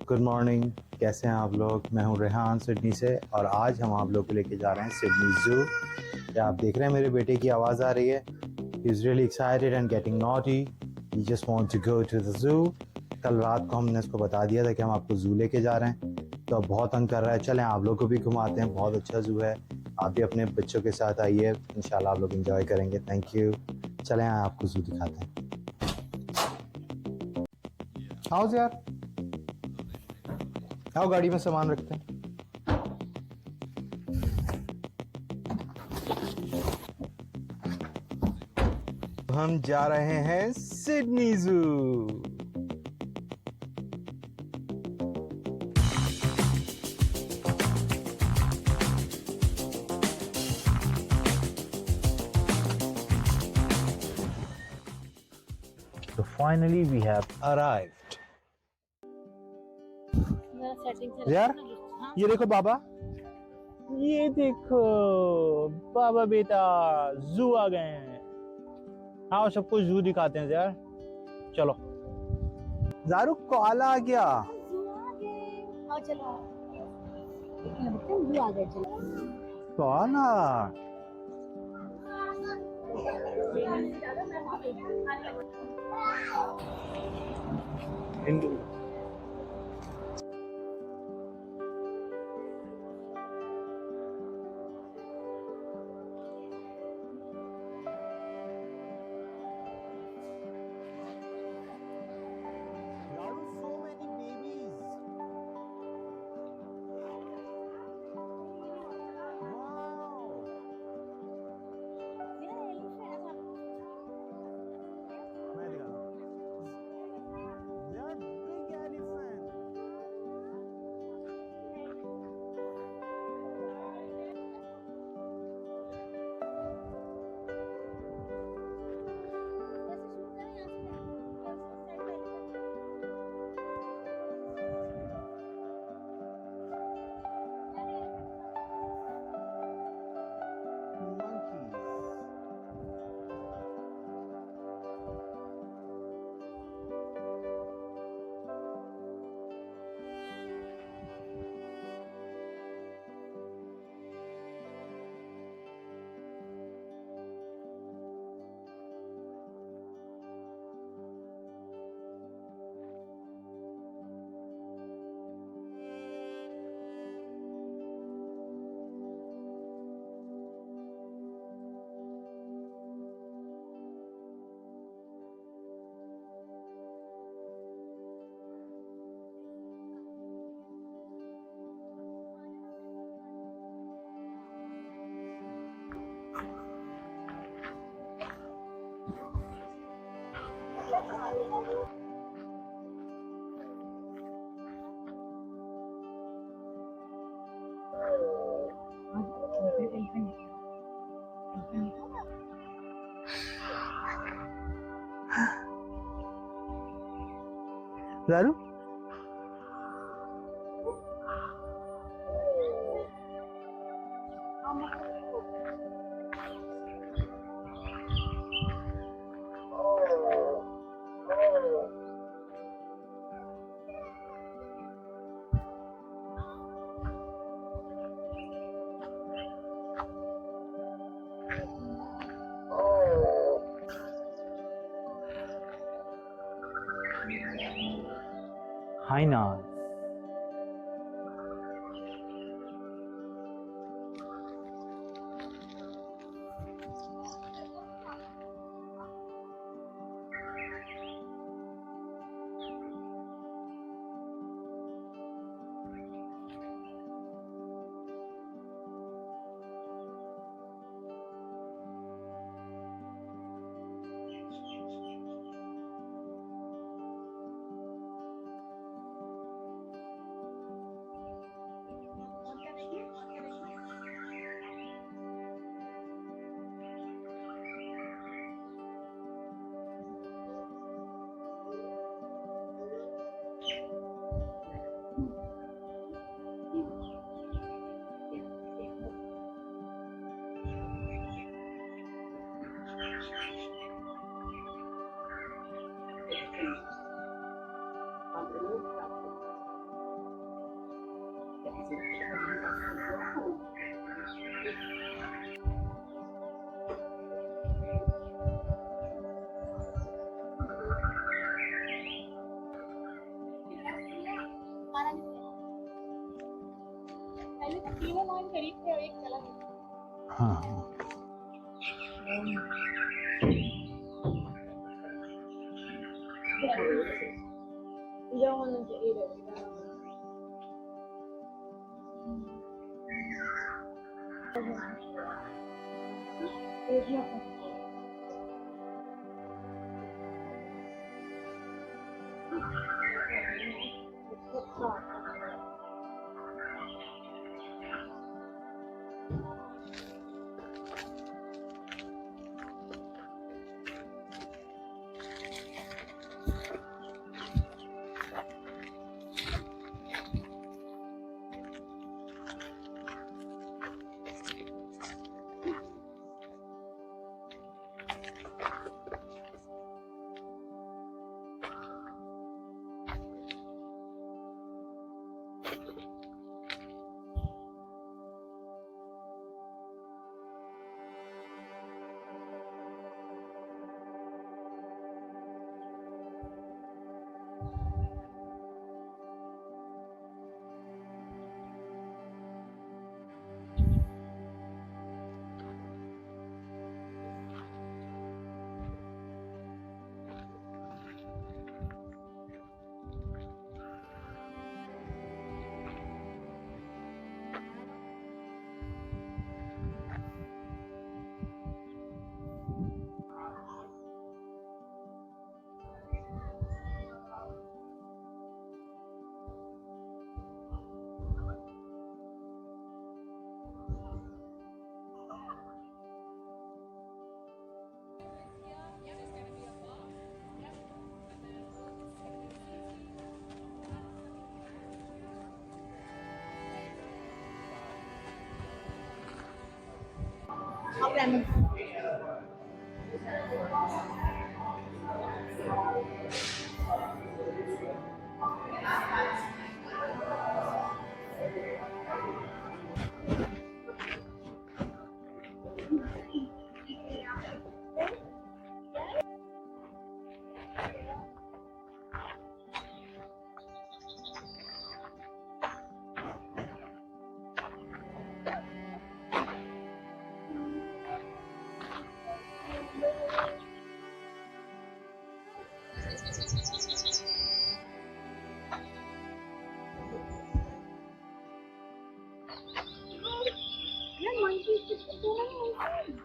Good morning. कैसे हैं आप लोग? मैं हूं रेहान सिडनी से और आज हम आप लोग को लेके जा रहे हैं सिडनी ज़ू। या आप देख रहे हैं मेरे बेटे की आवाज़ आ रही है। He is really excited and getting naughty. He just want to go to the zoo. कल रात को हमने उसको बता दिया था कि हम आपको ज़ू लेके जा रहे हैं, तो अब बहुत तंग कर रहा है। चलें आप लोग को भी घुमाते हैं, बहुत अच्छा ज़ू है। आप भी अपने बच्चों के साथ आइए, इंशाल्लाह आप लोग इंजॉय करेंगे। Thank you. चलें आपको ज़ू दिखाते हैं। आओ यार, आओ गाड़ी में सामान रखते हैं। हम जा रहे हैं Sydney zoo. So finally we have arrived. यार ये देखो बाबा, ये देखो बाबा बेटा जू आ गए हैं। आओ सबको जू दिखाते हैं यार, चलो। जारू कोआला आ गया। चलो आ गए, चलो। Koala. Hindu. So many babies. Wow. मैं दिखाता हूँ। They are big elephant. Monkeys. जारू hyenas. पहले तो तीनों लाइन खरीद थे और एक चला गया। हाँ हाँ You don't want them to eat it. There's nothing. It's soft. Up lemon. Yeah, monkey is so many monkeys.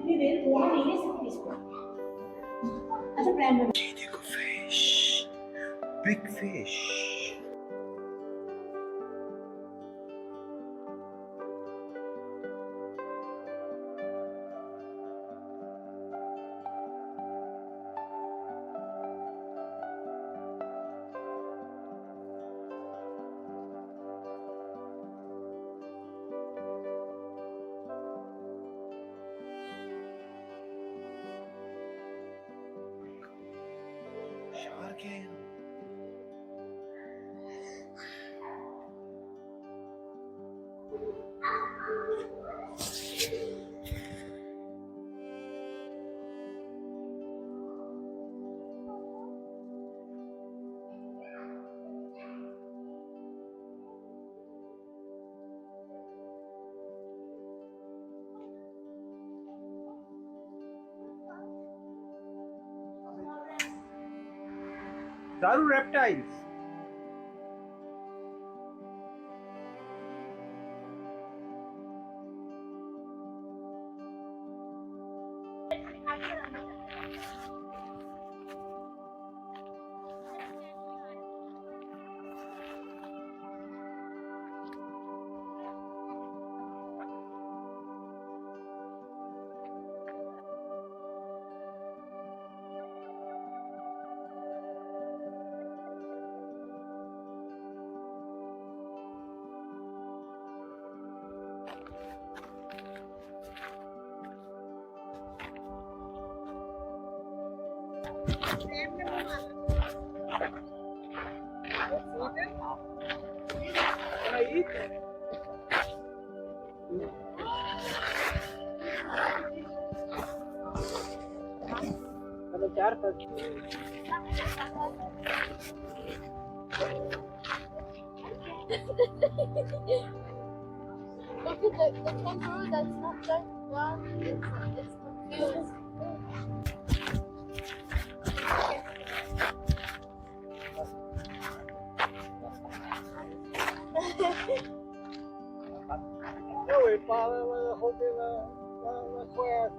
इतनी देर बोला नहीं है सब इसको अच्छा ब्रांड में देखो फिश, बिग फिश। Shark है। Daru reptiles. Look at the kangaroo that's not jumping around. It's confused. Cái尾巴那后面那块是。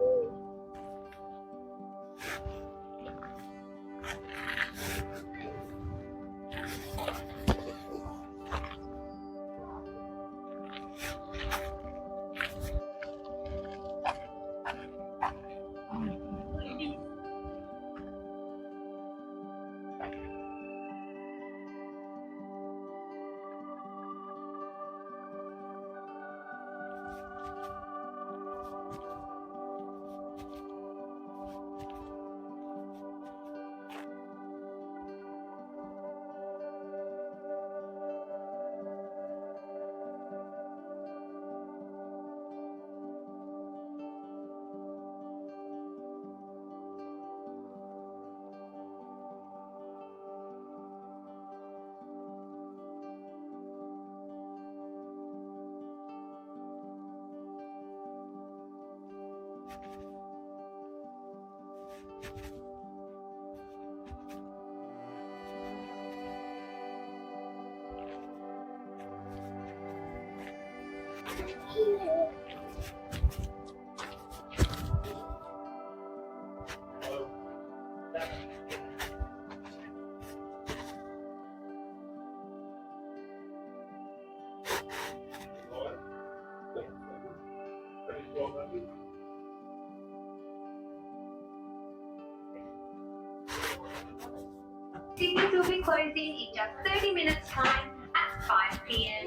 Sydney's will be closing in just 30 minutes time at 5 p.m.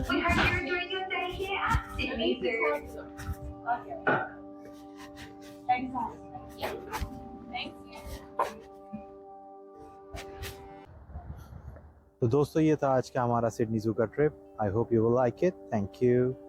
We hope you're enjoying your day here at Sydney Zoo. तो दोस्तों ये था आज का हमारा Sydney जू का trip. I hope you will like it. Thank you.